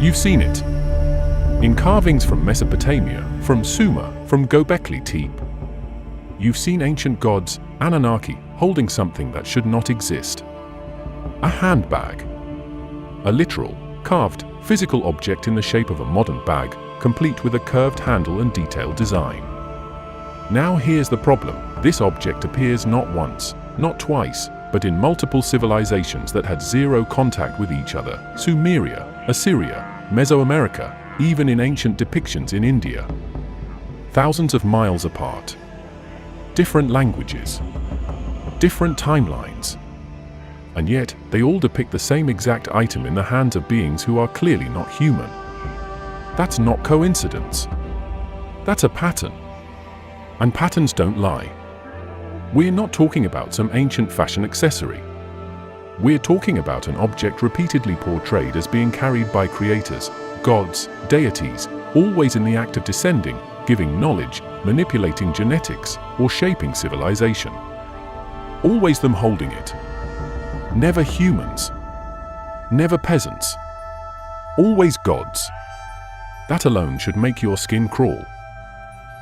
You've seen it. In carvings from Mesopotamia, from Sumer, from Göbekli Tepe. You've seen ancient gods, Anunnaki, holding something that should not exist. A handbag. A literal, carved, physical object in the shape of a modern bag, complete with a curved handle and detailed design. Now here's the problem. This object appears not once, not twice, but in multiple civilizations that had zero contact with each other: Sumeria, Assyria, Mesoamerica, even in ancient depictions in India. Thousands of miles apart. Different languages. Different timelines. And yet, they all depict the same exact item in the hands of beings who are clearly not human. That's not coincidence. That's a pattern. And patterns don't lie. We're not talking about some ancient fashion accessory. We're talking about an object repeatedly portrayed as being carried by creators, gods, deities, always in the act of descending, giving knowledge, manipulating genetics, or shaping civilization. Always them holding it. Never humans. Never peasants. Always gods. That alone should make your skin crawl.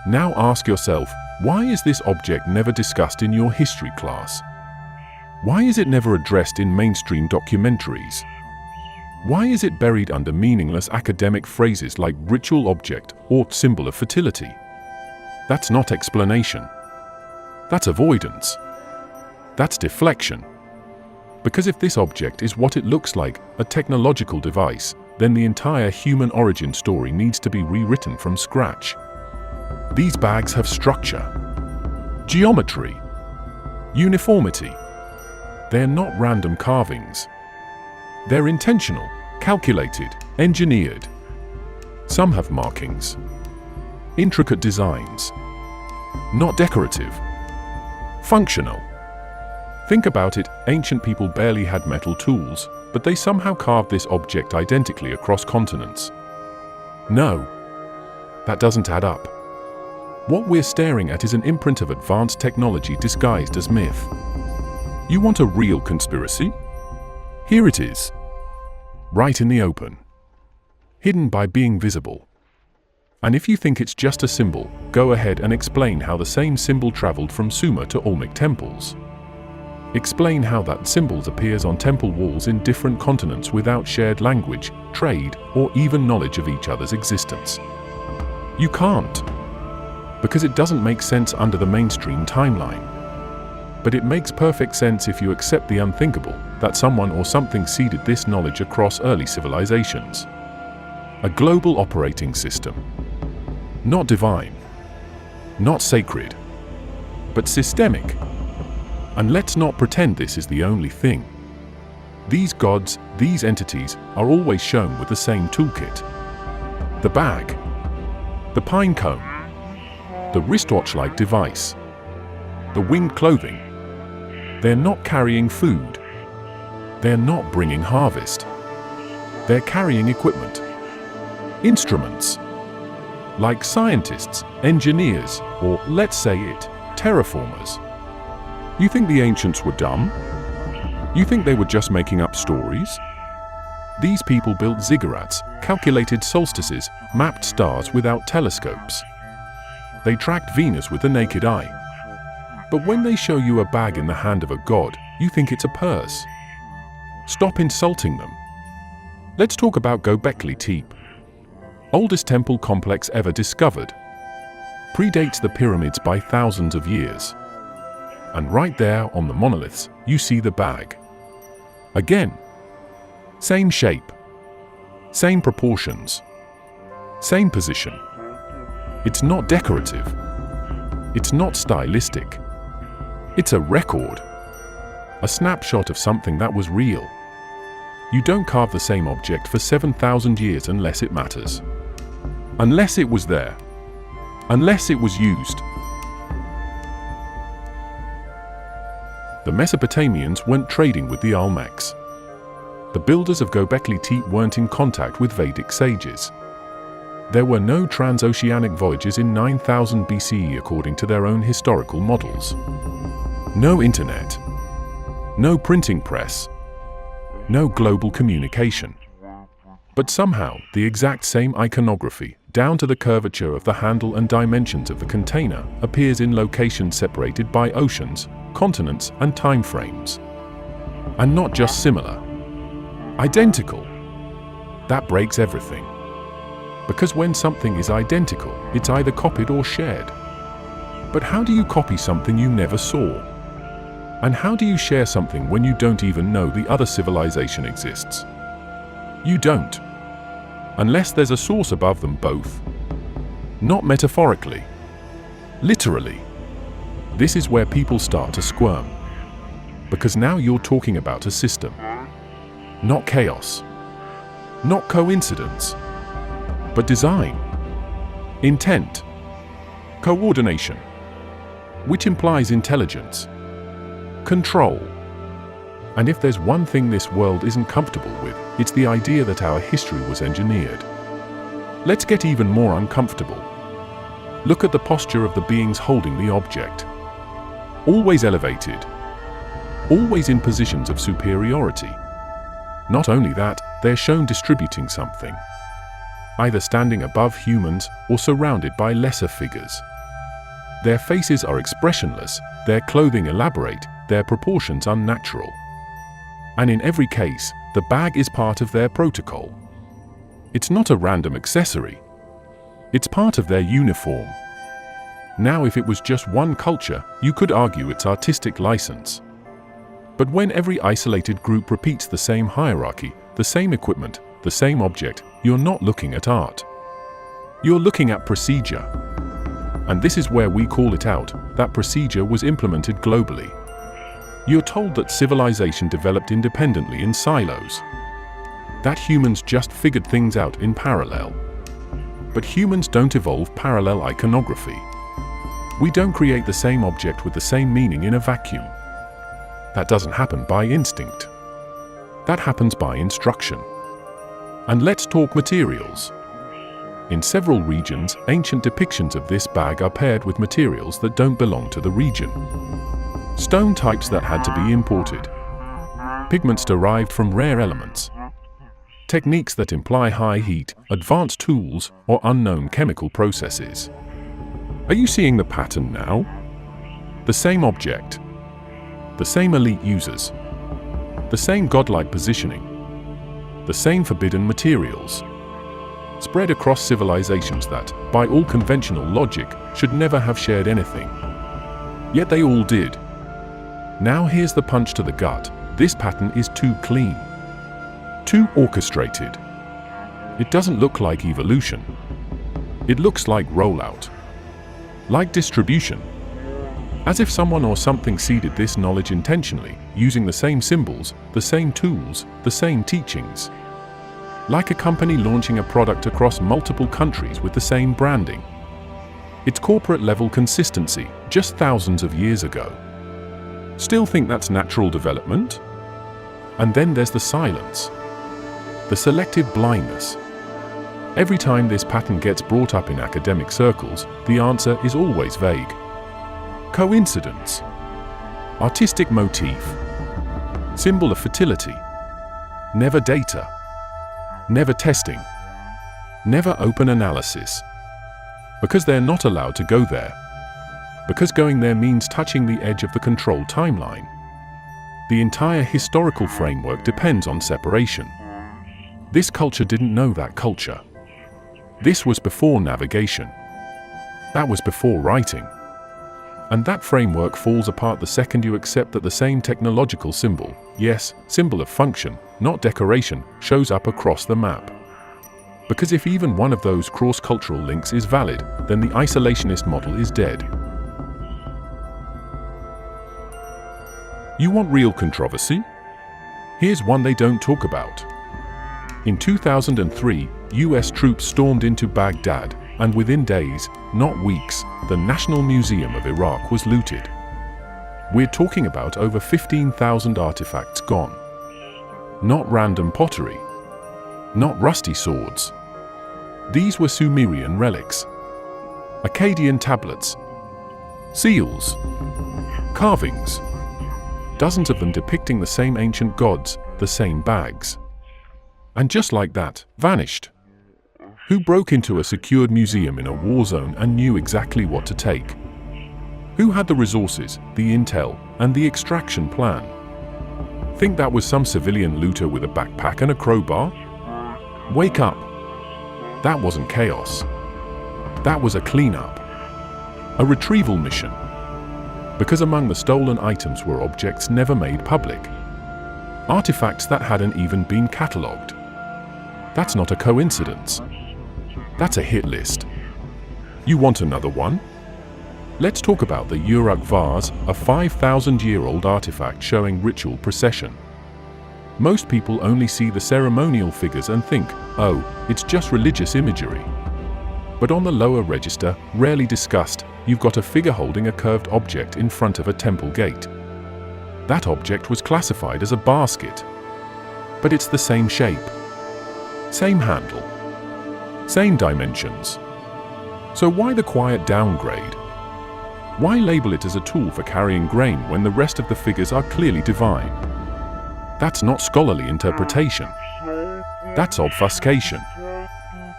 Now ask yourself, why is this object never discussed in your history class? Why is it never addressed in mainstream documentaries? Why is it buried under meaningless academic phrases like ritual object or symbol of fertility? That's not explanation. That's avoidance. That's deflection. Because if this object is what it looks like, a technological device, then the entire human origin story needs to be rewritten from scratch. These bags have structure, geometry, uniformity. They're not random carvings. They're intentional, calculated, engineered. Some have markings, intricate designs. Not decorative, functional. Think about it, ancient people barely had metal tools, but they somehow carved this object identically across continents. No, that doesn't add up. What we're staring at is an imprint of advanced technology disguised as myth. You want a real conspiracy? Here it is. Right in the open. Hidden by being visible. And if you think it's just a symbol, go ahead and explain how the same symbol traveled from Sumer to Olmec temples. Explain how that symbol appears on temple walls in different continents without shared language, trade, or even knowledge of each other's existence. You can't. Because it doesn't make sense under the mainstream timeline. But it makes perfect sense if you accept the unthinkable, that someone or something seeded this knowledge across early civilizations. A global operating system. Not divine. Not sacred. But systemic. And let's not pretend this is the only thing. These gods, these entities, are always shown with the same toolkit. The bag. The pine cone. The wristwatch-like device. The winged clothing. They're not carrying food. They're not bringing harvest. They're carrying equipment. Instruments. Like scientists, engineers, or let's say it, terraformers. You think the ancients were dumb? You think they were just making up stories? These people built ziggurats, calculated solstices, mapped stars without telescopes. They tracked Venus with the naked eye. But when they show you a bag in the hand of a god, you think it's a purse. Stop insulting them. Let's talk about Göbekli Tepe. Oldest temple complex ever discovered. Predates the pyramids by thousands of years. And right there on the monoliths, you see the bag. Again. Same shape. Same proportions. Same position. It's not decorative. It's not stylistic. It's a record. A snapshot of something that was real. You don't carve the same object for 7,000 years unless it matters. Unless it was there. Unless it was used. The Mesopotamians weren't trading with the Olmecs. The builders of Göbekli Tepe weren't in contact with Vedic sages. There were no transoceanic voyages in 9000 BCE according to their own historical models. No internet. No printing press. No global communication. But somehow, the exact same iconography, down to the curvature of the handle and dimensions of the container, appears in locations separated by oceans, continents, and time frames. And not just similar. Identical. That breaks everything. Because when something is identical, it's either copied or shared. But how do you copy something you never saw? And how do you share something when you don't even know the other civilization exists? You don't. Unless there's a source above them both. Not metaphorically. Literally. This is where people start to squirm. Because now you're talking about a system. Not chaos. Not coincidence. But design. Intent. Coordination. Which implies intelligence. Control. And if there's one thing this world isn't comfortable with, it's the idea that our history was engineered. Let's get even more uncomfortable. Look at the posture of the beings holding the object. Always elevated. Always in positions of superiority. Not only that, they're shown distributing something. Either standing above humans or surrounded by lesser figures. Their faces are expressionless, their clothing elaborate, their proportions unnatural. And in every case, the bag is part of their protocol. It's not a random accessory. It's part of their uniform. Now, if it was just one culture, you could argue it's artistic license. But when every isolated group repeats the same hierarchy, the same equipment, the same object, you're not looking at art. You're looking at procedure. And this is where we call it out, that procedure was implemented globally. You're told that civilization developed independently in silos. That humans just figured things out in parallel. But humans don't evolve parallel iconography. We don't create the same object with the same meaning in a vacuum. That doesn't happen by instinct. That happens by instruction. And let's talk materials. In several regions, ancient depictions of this bag are paired with materials that don't belong to the region. Stone types that had to be imported. Pigments derived from rare elements. Techniques that imply high heat, advanced tools, or unknown chemical processes. Are you seeing the pattern now? The same object. The same elite users. The same godlike positioning. The same forbidden materials. Spread across civilizations that, by all conventional logic, should never have shared anything. Yet they all did. Now here's the punch to the gut. This pattern is too clean. Too orchestrated. It doesn't look like evolution. It looks like rollout. Like distribution. As if someone or something seeded this knowledge intentionally, using the same symbols, the same tools, the same teachings. Like a company launching a product across multiple countries with the same branding. It's corporate level consistency, just thousands of years ago. Still think that's natural development? And then there's the silence. The selective blindness. Every time this pattern gets brought up in academic circles, the answer is always vague. Coincidence. Artistic motif. Symbol of fertility. Never data. Never testing. Never open analysis. Because they're not allowed to go there. Because going there means touching the edge of the control timeline. The entire historical framework depends on separation. This culture didn't know that culture. This was before navigation. That was before writing. And that framework falls apart the second you accept that the same technological symbol, yes, symbol of function, not decoration, shows up across the map. Because if even one of those cross-cultural links is valid, then the isolationist model is dead. You want real controversy? Here's one they don't talk about. In 2003, US troops stormed into Baghdad, and within days, not weeks, the National Museum of Iraq was looted. We're talking about over 15,000 artifacts gone. Not random pottery. Not rusty swords. These were Sumerian relics. Akkadian tablets. Seals. Carvings. Dozens of them depicting the same ancient gods, the same bags. And just like that, vanished. Who broke into a secured museum in a war zone and knew exactly what to take? Who had the resources, the intel, and the extraction plan? Think that was some civilian looter with a backpack and a crowbar? Wake up. That wasn't chaos. That was a cleanup. A retrieval mission. Because among the stolen items were objects never made public. Artifacts that hadn't even been catalogued. That's not a coincidence. That's a hit list. You want another one? Let's talk about the Uruk vase, a 5,000-year-old artifact showing ritual procession. Most people only see the ceremonial figures and think, oh, it's just religious imagery. But on the lower register, rarely discussed, you've got a figure holding a curved object in front of a temple gate. That object was classified as a basket. But it's the same shape, same handle, same dimensions. So why the quiet downgrade? Why label it as a tool for carrying grain when the rest of the figures are clearly divine? That's not scholarly interpretation. That's obfuscation.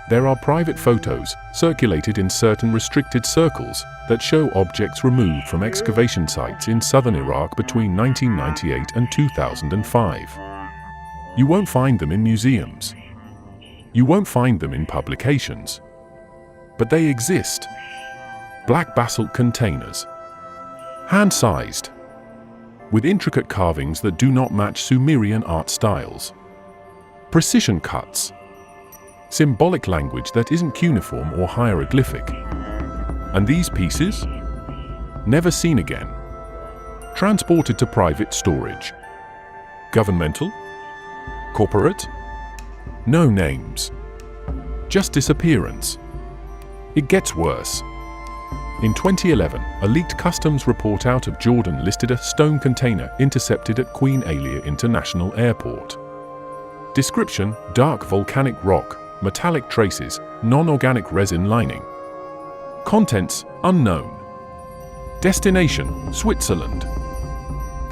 There are private photos, circulated in certain restricted circles, that show objects removed from excavation sites in southern Iraq between 1998 and 2005. You won't find them in museums. You won't find them in publications. But they exist. Black basalt containers. Hand-sized. With intricate carvings that do not match Sumerian art styles. Precision cuts. Symbolic language that isn't cuneiform or hieroglyphic. And these pieces? Never seen again. Transported to private storage. Governmental? Corporate? No names. Just disappearance. It gets worse. In 2011, a leaked customs report out of Jordan listed a stone container intercepted at Queen Alia International Airport. Description: dark volcanic rock, metallic traces, non-organic resin lining. Contents: unknown. Destination: Switzerland.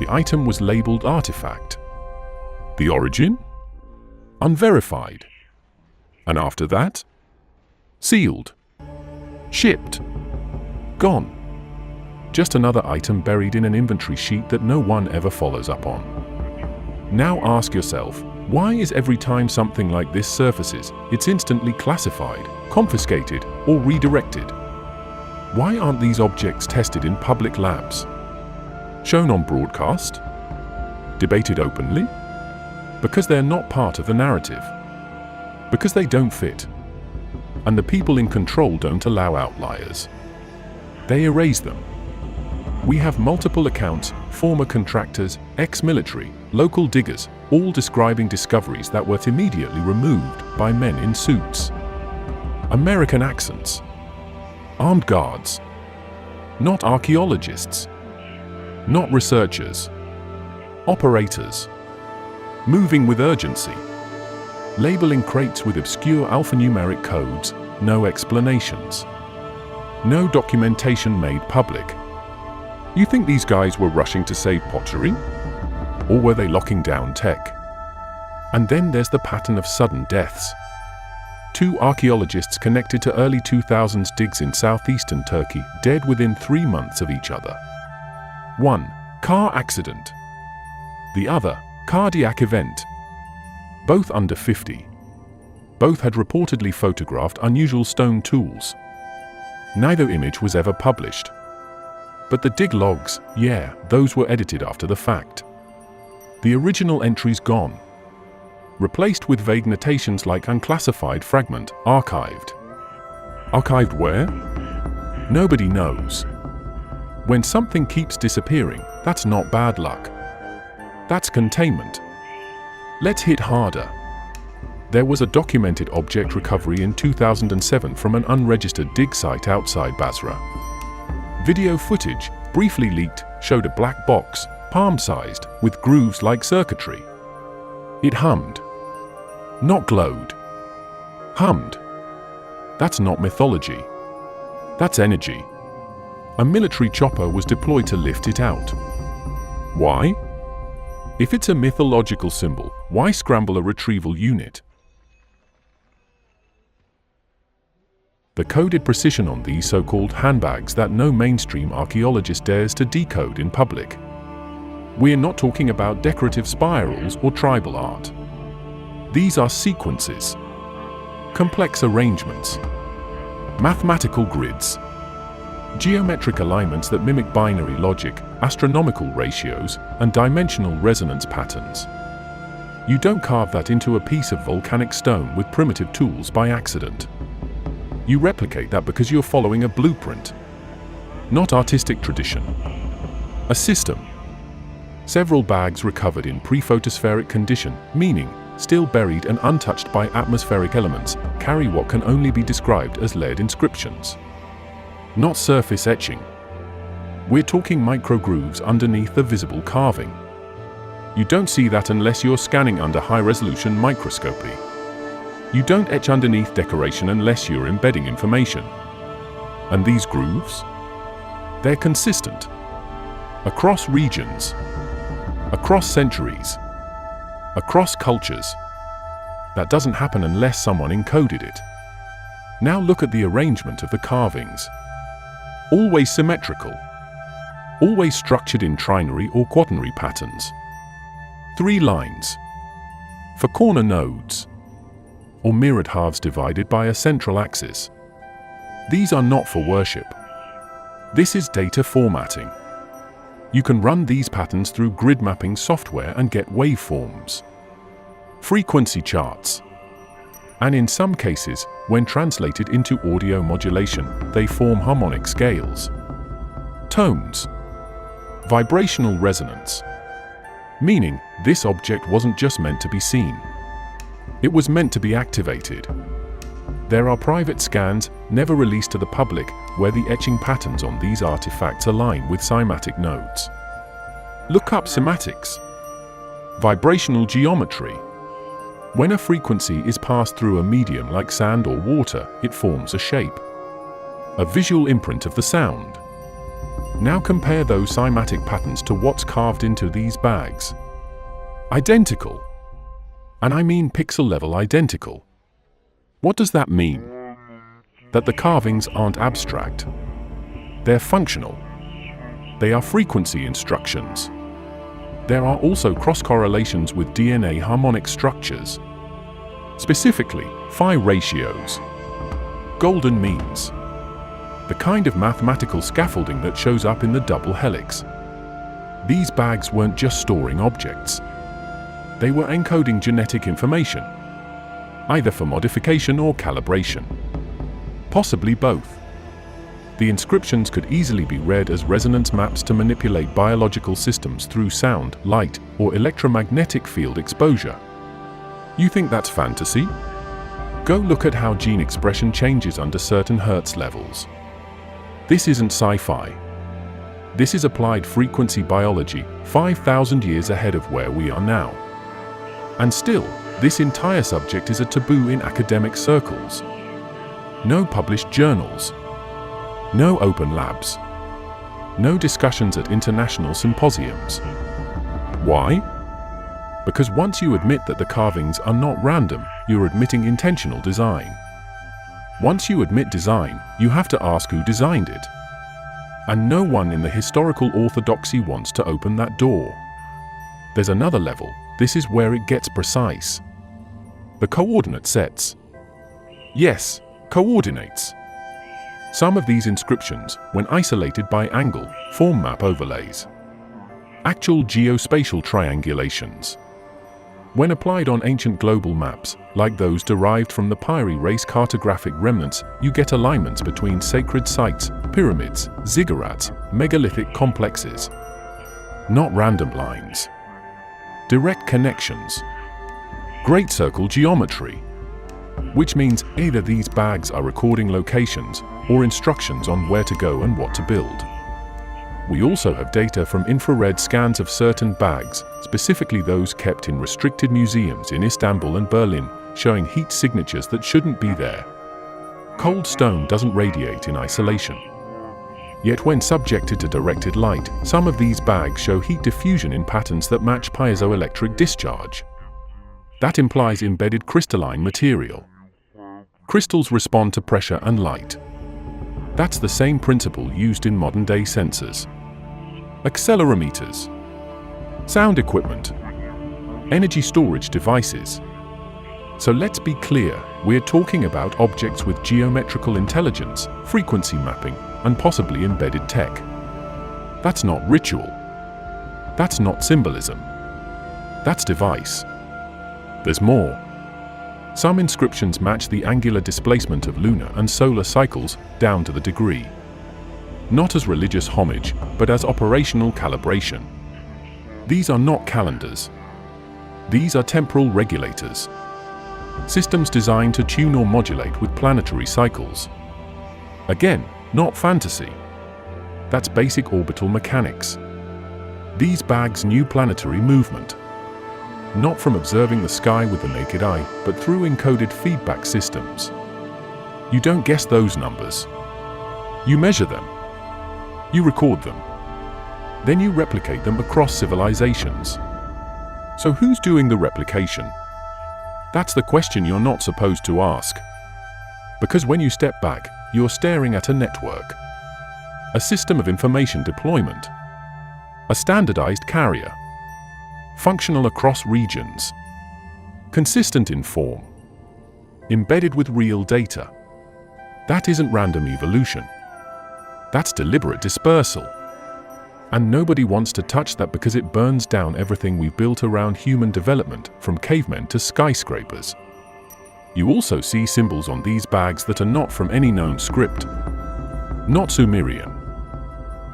The item was labeled artifact. The origin? Unverified. And after that? Sealed. Shipped. Gone. Just another item buried in an inventory sheet that no one ever follows up on. Now ask yourself, why is every time something like this surfaces, it's instantly classified, confiscated, or redirected? Why aren't these objects tested in public labs? Shown on broadcast? Debated openly? Because they're not part of the narrative. Because they don't fit. And the people in control don't allow outliers. They erase them. We have multiple accounts, former contractors, ex-military, local diggers, all describing discoveries that were immediately removed by men in suits. American accents. Armed guards. Not archaeologists. Not researchers. Operators. Moving with urgency. Labeling crates with obscure alphanumeric codes, no explanations. No documentation made public. You think these guys were rushing to save pottery? Or were they locking down tech? And then there's the pattern of sudden deaths. 2 archaeologists connected to early 2000s digs in southeastern Turkey dead within 3 months of each other. 1. Car accident. The other, cardiac event. Both under 50. Both had reportedly photographed unusual stone tools. Neither image was ever published. But the dig logs, yeah, those were edited after the fact. The original entry's gone. Replaced with vague notations like unclassified fragment, archived. Archived where? Nobody knows. When something keeps disappearing, that's not bad luck. That's containment. Let's hit harder. There was a documented object recovery in 2007 from an unregistered dig site outside Basra. Video footage, briefly leaked, showed a black box, palm-sized, with grooves like circuitry. It hummed. Not glowed. Hummed. That's not mythology. That's energy. A military chopper was deployed to lift it out. Why? If it's a mythological symbol, why scramble a retrieval unit? The coded precision on these so-called handbags that no mainstream archaeologist dares to decode in public. We're not talking about decorative spirals or tribal art. These are sequences, complex arrangements, mathematical grids, geometric alignments that mimic binary logic, astronomical ratios, and dimensional resonance patterns. You don't carve that into a piece of volcanic stone with primitive tools by accident. You replicate that because you're following a blueprint, not artistic tradition. A system. Several bags recovered in pre-photospheric condition, meaning still buried and untouched by atmospheric elements, carry what can only be described as layered inscriptions. Not surface etching. We're talking micro-grooves underneath the visible carving. You don't see that unless you're scanning under high-resolution microscopy. You don't etch underneath decoration unless you're embedding information. And these grooves? They're consistent. Across regions. Across centuries. Across cultures. That doesn't happen unless someone encoded it. Now look at the arrangement of the carvings. Always symmetrical. Always structured in trinary or quaternary patterns. 3 lines. For corner nodes. Or mirrored halves divided by a central axis. These are not for worship. This is data formatting. You can run these patterns through grid mapping software and get waveforms, frequency charts, and in some cases, when translated into audio modulation, they form harmonic scales, tones, vibrational resonance, meaning this object wasn't just meant to be seen. It was meant to be activated. There are private scans, never released to the public, where the etching patterns on these artifacts align with cymatic nodes. Look up cymatics. Vibrational geometry. When a frequency is passed through a medium like sand or water, it forms a shape. A visual imprint of the sound. Now compare those cymatic patterns to what's carved into these bags. Identical. And I mean pixel-level identical. What does that mean? That the carvings aren't abstract. They're functional. They are frequency instructions. There are also cross-correlations with DNA harmonic structures. Specifically, phi ratios. Golden means. The kind of mathematical scaffolding that shows up in the double helix. These bags weren't just storing objects. They were encoding genetic information, either for modification or calibration. Possibly both. The inscriptions could easily be read as resonance maps to manipulate biological systems through sound, light, or electromagnetic field exposure. You think that's fantasy? Go look at how gene expression changes under certain Hertz levels. This isn't sci-fi. This is applied frequency biology, 5,000 years ahead of where we are now. And still, this entire subject is a taboo in academic circles. No published journals. No open labs. No discussions at international symposiums. Why? Because once you admit that the carvings are not random, you're admitting intentional design. Once you admit design, you have to ask who designed it. And no one in the historical orthodoxy wants to open that door. There's another level. This is where it gets precise. The coordinate sets. Yes, coordinates. Some of these inscriptions, when isolated by angle, form map overlays. Actual geospatial triangulations. When applied on ancient global maps, like those derived from the Piri race cartographic remnants, you get alignments between sacred sites, pyramids, ziggurats, megalithic complexes. Not random lines. Direct connections. Great circle geometry. Which means either these bags are recording locations or instructions on where to go and what to build. We also have data from infrared scans of certain bags, specifically those kept in restricted museums in Istanbul and Berlin, showing heat signatures that shouldn't be there. Cold stone doesn't radiate in isolation. Yet when subjected to directed light, some of these bags show heat diffusion in patterns that match piezoelectric discharge. That implies embedded crystalline material. Crystals respond to pressure and light. That's the same principle used in modern-day sensors. Accelerometers, sound equipment, energy storage devices. So let's be clear, we're talking about objects with geometrical intelligence, frequency mapping, and possibly embedded tech. That's not ritual. That's not symbolism. That's device. There's more. Some inscriptions match the angular displacement of lunar and solar cycles down to the degree. Not as religious homage, but as operational calibration. These are not calendars. These are temporal regulators. Systems designed to tune or modulate with planetary cycles. Again, not fantasy. That's basic orbital mechanics. These bags new planetary movement. Not from observing the sky with the naked eye, but through encoded feedback systems. You don't guess those numbers. You measure them. You record them. Then you replicate them across civilizations. So who's doing the replication? That's the question you're not supposed to ask. Because when you step back, you're staring at a network. A system of information deployment. A standardized carrier. Functional across regions. Consistent in form. Embedded with real data. That isn't random evolution. That's deliberate dispersal. And nobody wants to touch that because it burns down everything we've built around human development, from cavemen to skyscrapers. You also see symbols on these bags that are not from any known script. Not Sumerian.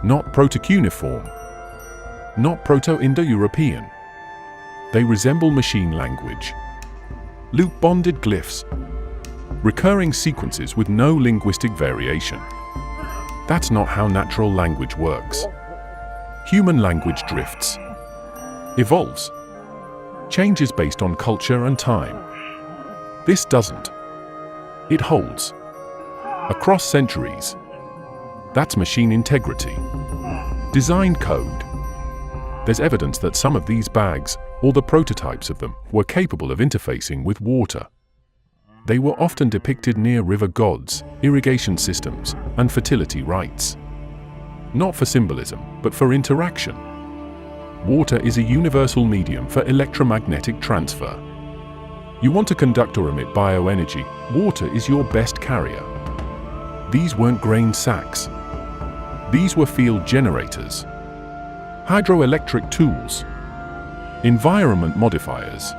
Not Proto-Cuneiform. Not Proto-Indo-European. They resemble machine language. Loop-bonded glyphs. Recurring sequences with no linguistic variation. That's not how natural language works. Human language drifts, evolves, changes based on culture and time. This doesn't. It holds. Across centuries. That's machine integrity. Designed code. There's evidence that some of these bags, or the prototypes of them, were capable of interfacing with water. They were often depicted near river gods, irrigation systems, and fertility rites. Not for symbolism, but for interaction. Water is a universal medium for electromagnetic transfer. You want to conduct or emit bioenergy, water is your best carrier. These weren't grain sacks. These were field generators. Hydroelectric tools. Environment modifiers.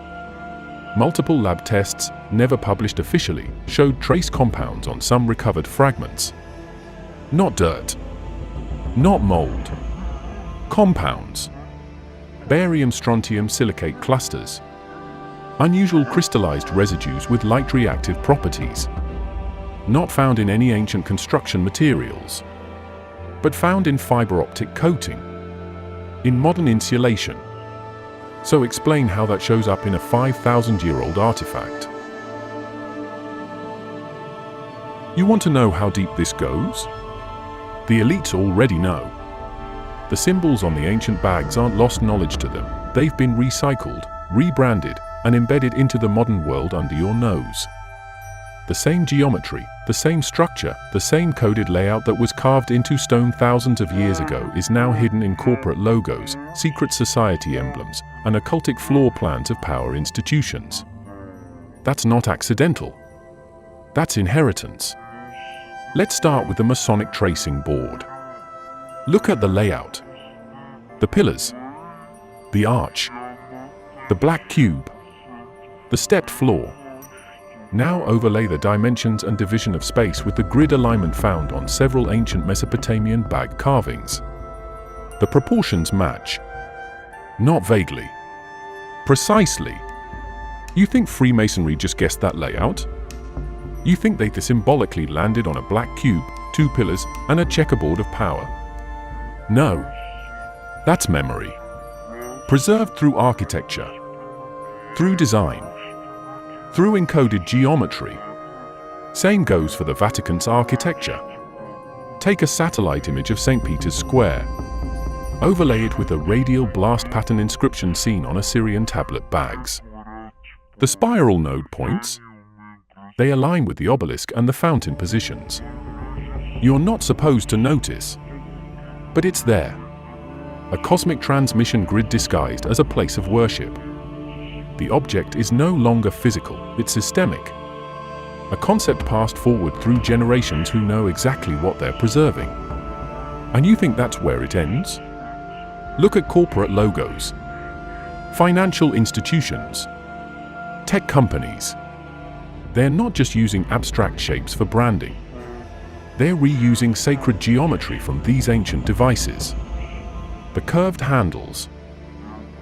Multiple lab tests, never published officially, showed trace compounds on some recovered fragments. Not dirt. Not mold. Compounds. Barium-strontium silicate clusters. Unusual crystallized residues with light reactive properties. Not found in any ancient construction materials, but found in fiber optic coating. In modern insulation. So explain how that shows up in a 5,000-year-old artifact. You want to know how deep this goes? The elites already know. The symbols on the ancient bags aren't lost knowledge to them. They've been recycled, rebranded, and embedded into the modern world under your nose. The same geometry, the same structure, the same coded layout that was carved into stone thousands of years ago is now hidden in corporate logos, secret society emblems, and occultic floor plans of power institutions. That's not accidental. That's inheritance. Let's start with the Masonic tracing board. Look at the layout. The pillars. The arch. The black cube. The stepped floor. Now overlay the dimensions and division of space with the grid alignment found on several ancient Mesopotamian bag carvings. The proportions match. Not vaguely. Precisely. You think Freemasonry just guessed that layout? You think they symbolically landed on a black cube, 2 pillars, and a checkerboard of power? No. That's memory. Preserved through architecture. Through design. Through encoded geometry. Same goes for the Vatican's architecture. Take a satellite image of St. Peter's Square. Overlay it with a radial blast pattern inscription seen on Assyrian tablet bags. The spiral node points. They align with the obelisk and the fountain positions. You're not supposed to notice, but it's there. A cosmic transmission grid disguised as a place of worship. The object is no longer physical, it's systemic. A concept passed forward through generations who know exactly what they're preserving. And you think that's where it ends? Look at corporate logos, financial institutions, tech companies. They're not just using abstract shapes for branding. They're reusing sacred geometry from these ancient devices. The curved handles,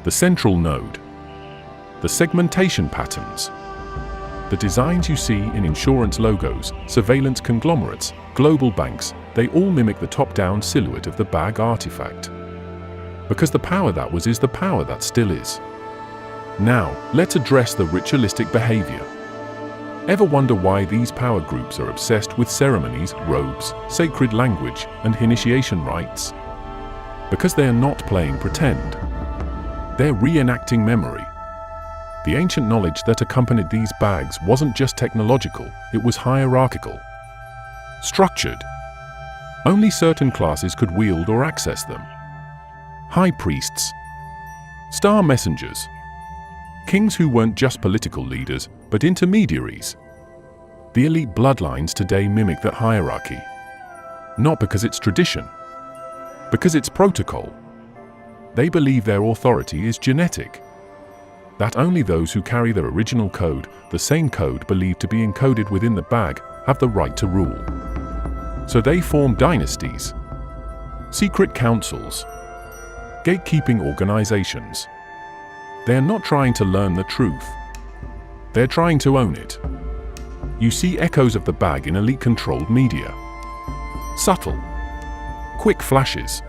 the central node, the segmentation patterns. The designs you see in insurance logos, surveillance conglomerates, global banks, they all mimic the top-down silhouette of the bag artifact. Because the power that was is the power that still is. Now, let's address the ritualistic behavior. Ever wonder why these power groups are obsessed with ceremonies, robes, sacred language, and initiation rites? Because they are not playing pretend. They're reenacting memory. The ancient knowledge that accompanied these bags wasn't just technological, it was hierarchical. Structured. Only certain classes could wield or access them. High priests, star messengers, kings who weren't just political leaders, but intermediaries. The elite bloodlines today mimic that hierarchy. Not because it's tradition, because it's protocol. They believe their authority is genetic. That only those who carry their original code, the same code believed to be encoded within the bag, have the right to rule. So they form dynasties, secret councils, gatekeeping organizations. They're not trying to learn the truth. They're trying to own it. You see echoes of the bag in elite-controlled media. Subtle, quick flashes.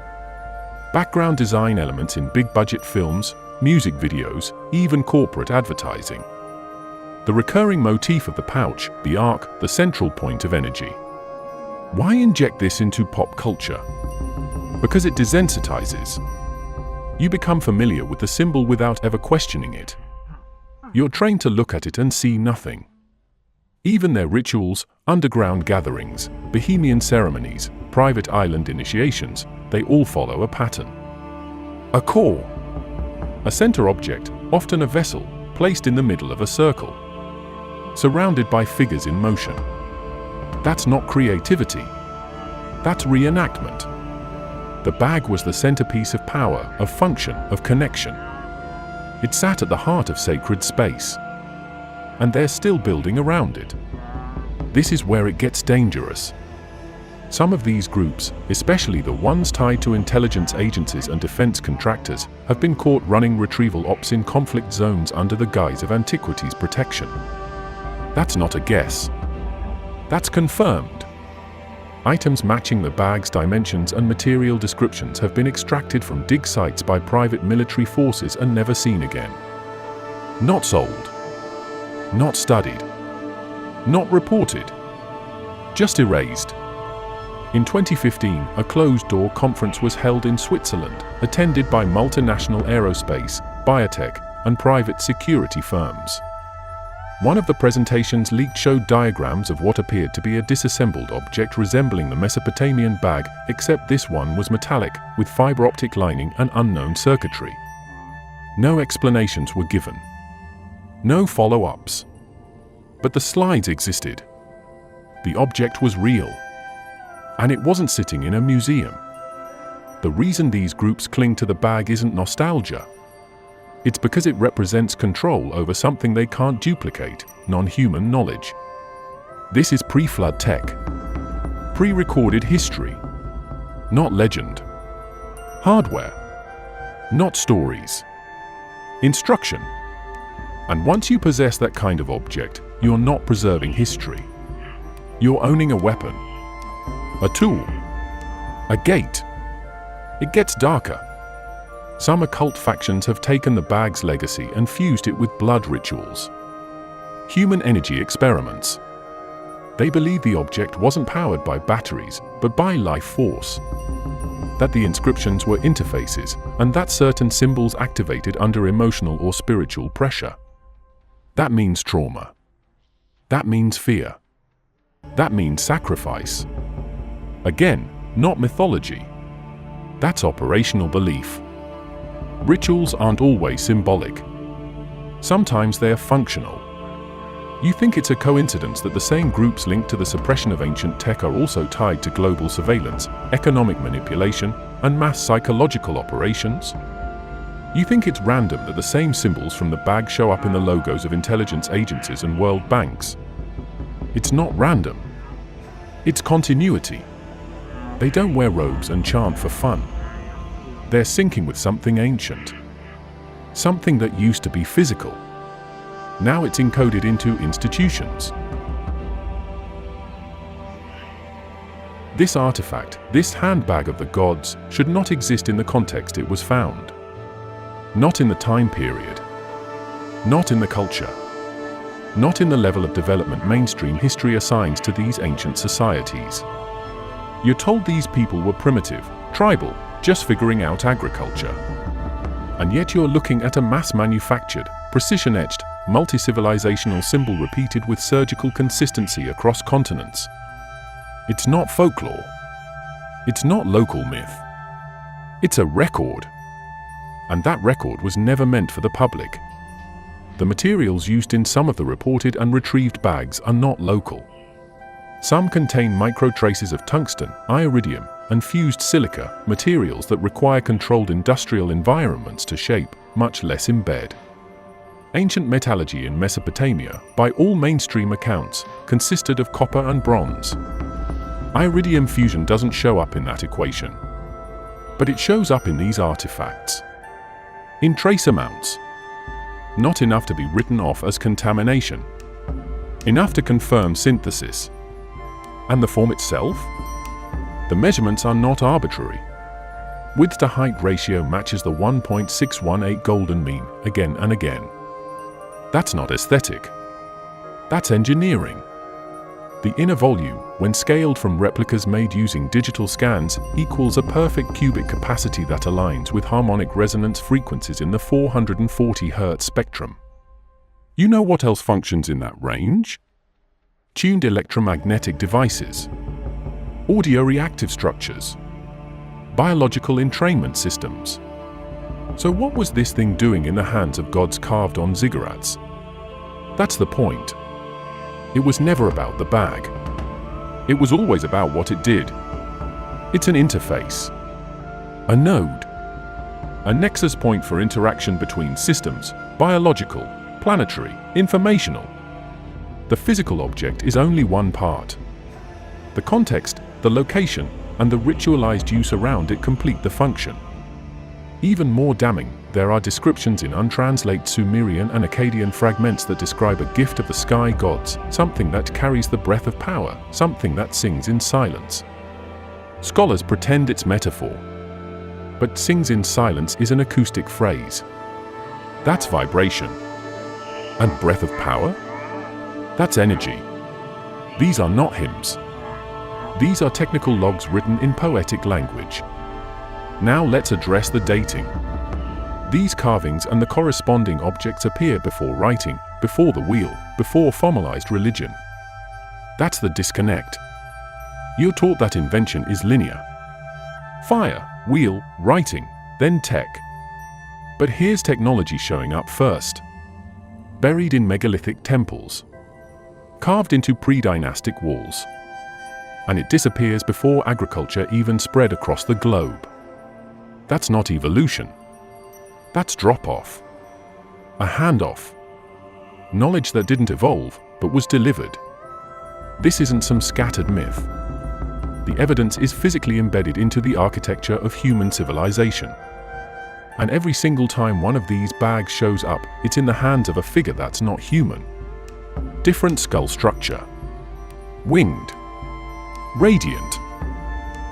Background design elements in big-budget films, music videos, even corporate advertising. The recurring motif of the pouch, the arc, the central point of energy. Why inject this into pop culture? Because it desensitizes. You become familiar with the symbol without ever questioning it. You're trained to look at it and see nothing. Even their rituals, underground gatherings, bohemian ceremonies, private island initiations, they all follow a pattern. A core. A center object, often a vessel, placed in the middle of a circle. Surrounded by figures in motion. That's not creativity. That's reenactment. The bag was the centerpiece of power, of function, of connection. It sat at the heart of sacred space. And they're still building around it. This is where it gets dangerous. Some of these groups, especially the ones tied to intelligence agencies and defense contractors, have been caught running retrieval ops in conflict zones under the guise of antiquities protection. That's not a guess. That's confirmed. Items matching the bag's dimensions and material descriptions have been extracted from dig sites by private military forces and never seen again. Not sold. Not studied. Not reported. Just erased. In 2015, a closed-door conference was held in Switzerland, attended by multinational aerospace, biotech, and private security firms. One of the presentations leaked showed diagrams of what appeared to be a disassembled object resembling the Mesopotamian bag, except this one was metallic, with fiber optic lining and unknown circuitry. No explanations were given. No follow-ups. But the slides existed. The object was real. And it wasn't sitting in a museum. The reason these groups cling to the bag isn't nostalgia. It's because it represents control over something they can't duplicate, non-human knowledge. This is pre-flood tech. Pre-recorded history. Not legend. Hardware. Not stories. Instruction. And once you possess that kind of object, you're not preserving history. You're owning a weapon. A tool. A gate. It gets darker. Some occult factions have taken the bag's legacy and fused it with blood rituals. Human energy experiments. They believe the object wasn't powered by batteries, but by life force. That the inscriptions were interfaces, and that certain symbols activated under emotional or spiritual pressure. That means trauma. That means fear. That means sacrifice. Again, not mythology. That's operational belief. Rituals aren't always symbolic. Sometimes they are functional. You think it's a coincidence that the same groups linked to the suppression of ancient tech are also tied to global surveillance, economic manipulation, and mass psychological operations? You think it's random that the same symbols from the bag show up in the logos of intelligence agencies and world banks? It's not random. It's continuity. They don't wear robes and chant for fun. They're syncing with something ancient. Something that used to be physical. Now it's encoded into institutions. This artifact, this handbag of the gods, should not exist in the context it was found. Not in the time period. Not in the culture. Not in the level of development mainstream history assigns to these ancient societies. You're told these people were primitive, tribal, just figuring out agriculture. And yet you're looking at a mass-manufactured, precision-etched, multi-civilizational symbol repeated with surgical consistency across continents. It's not folklore. It's not local myth. It's a record. And that record was never meant for the public. The materials used in some of the reported and retrieved bags are not local. Some contain micro-traces of tungsten, iridium, and fused silica, materials that require controlled industrial environments to shape, much less embed. Ancient metallurgy in Mesopotamia, by all mainstream accounts, consisted of copper and bronze. Iridium fusion doesn't show up in that equation. But it shows up in these artifacts. In trace amounts. Not enough to be written off as contamination. Enough to confirm synthesis. And the form itself? The measurements are not arbitrary. Width to height ratio matches the 1.618 golden mean again and again. That's not aesthetic. That's engineering. The inner volume, when scaled from replicas made using digital scans, equals a perfect cubic capacity that aligns with harmonic resonance frequencies in the 440 Hz spectrum. You know what else functions in that range? Tuned electromagnetic devices, audio reactive structures, biological entrainment systems. So what was this thing doing in the hands of gods carved on ziggurats? That's the point. It was never about the bag. It was always about what it did. It's an interface, a node, a nexus point for interaction between systems, biological, planetary, informational. The physical object is only one part. The context, the location, and the ritualized use around it complete the function. Even more damning, there are descriptions in untranslated Sumerian and Akkadian fragments that describe a gift of the sky gods, something that carries the breath of power, something that sings in silence. Scholars pretend it's metaphor. But sings in silence is an acoustic phrase. That's vibration. And breath of power? That's energy. These are not hymns. These are technical logs written in poetic language. Now let's address the dating. These carvings and the corresponding objects appear before writing, before the wheel, before formalized religion. That's the disconnect. You're taught that invention is linear. Fire, wheel, writing, then tech. But here's technology showing up first. Buried in megalithic temples. Carved into pre-dynastic walls. And it disappears before agriculture even spread across the globe. That's not evolution. That's drop-off. A handoff. Knowledge that didn't evolve, but was delivered. This isn't some scattered myth. The evidence is physically embedded into the architecture of human civilization. And every single time one of these bags shows up, it's in the hands of a figure that's not human. Different skull structure. Winged. Radiant.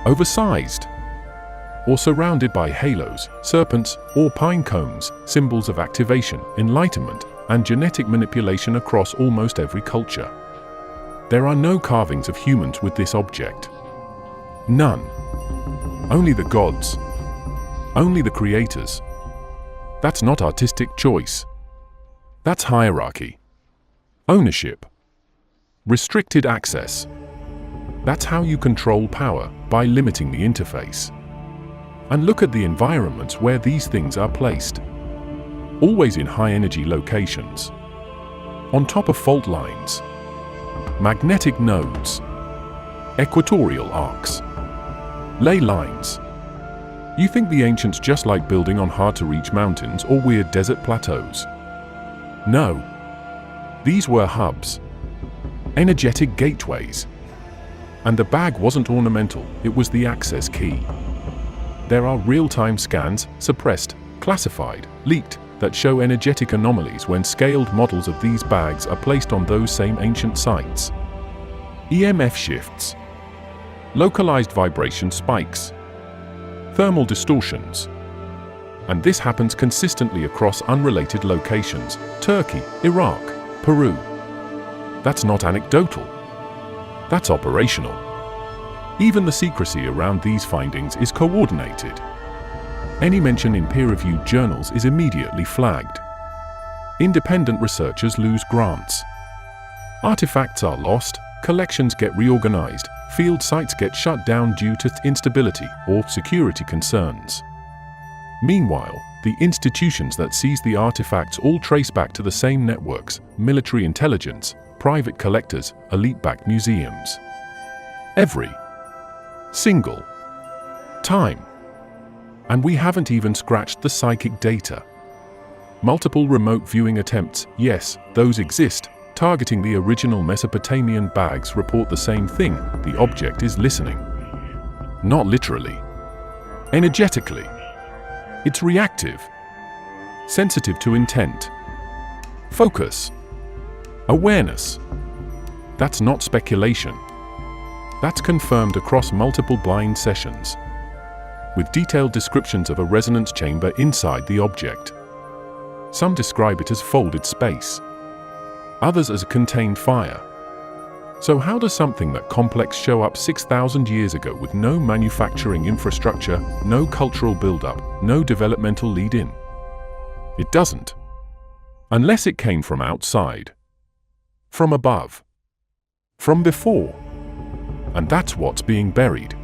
Oversized. Or surrounded by halos, serpents, or pine cones, symbols of activation, enlightenment, and genetic manipulation across almost every culture. There are no carvings of humans with this object. None. Only the gods. Only the creators. That's not artistic choice. That's hierarchy. Ownership. Restricted access. That's how you control power, by limiting the interface. And look at the environments where these things are placed. Always in high-energy locations. On top of fault lines. Magnetic nodes. Equatorial arcs. Ley lines. You think the ancients just like building on hard-to-reach mountains or weird desert plateaus? No. These were hubs. Energetic gateways. And the bag wasn't ornamental, it was the access key. There are real-time scans, suppressed, classified, leaked, that show energetic anomalies when scaled models of these bags are placed on those same ancient sites. EMF shifts. Localized vibration spikes. Thermal distortions. And this happens consistently across unrelated locations: Turkey, Iraq, Peru. That's not anecdotal. That's operational. Even the secrecy around these findings is coordinated. Any mention in peer-reviewed journals is immediately flagged. Independent researchers lose grants. Artifacts are lost, collections get reorganized, field sites get shut down due to instability or security concerns. Meanwhile, the institutions that seize the artifacts all trace back to the same networks: military intelligence, private collectors, elite-backed museums. Every single time. And we haven't even scratched the psychic data. Multiple remote viewing attempts, yes, those exist, targeting the original Mesopotamian bags report the same thing: the object is listening. Not literally. Energetically. It's reactive. Sensitive to intent. Focus. Awareness. That's not speculation. That's confirmed across multiple blind sessions, with detailed descriptions of a resonance chamber inside the object. Some describe it as folded space, others as a contained fire. So how does something that complex show up 6,000 years ago with no manufacturing infrastructure, no cultural build-up, no developmental lead-in? It doesn't. Unless it came from outside. From above. From before. And that's what's being buried.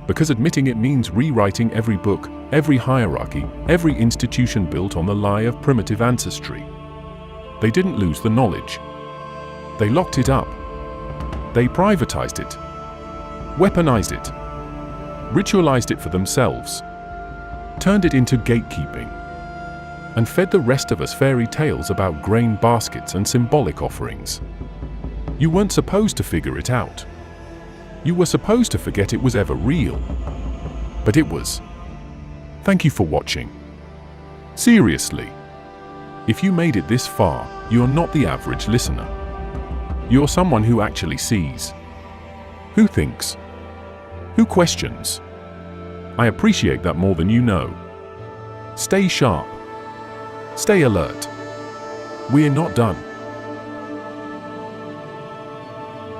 Because admitting it means rewriting every book, every hierarchy, every institution built on the lie of primitive ancestry. They didn't lose the knowledge. They locked it up. They privatized it. Weaponized it. Ritualized it for themselves. Turned it into gatekeeping. And fed the rest of us fairy tales about grain baskets and symbolic offerings. You weren't supposed to figure it out. You were supposed to forget it was ever real. But it was. Thank you for watching. Seriously. If you made it this far, you're not the average listener. You're someone who actually sees. Who thinks. Who questions. I appreciate that more than you know. Stay sharp. Stay alert. We're not done.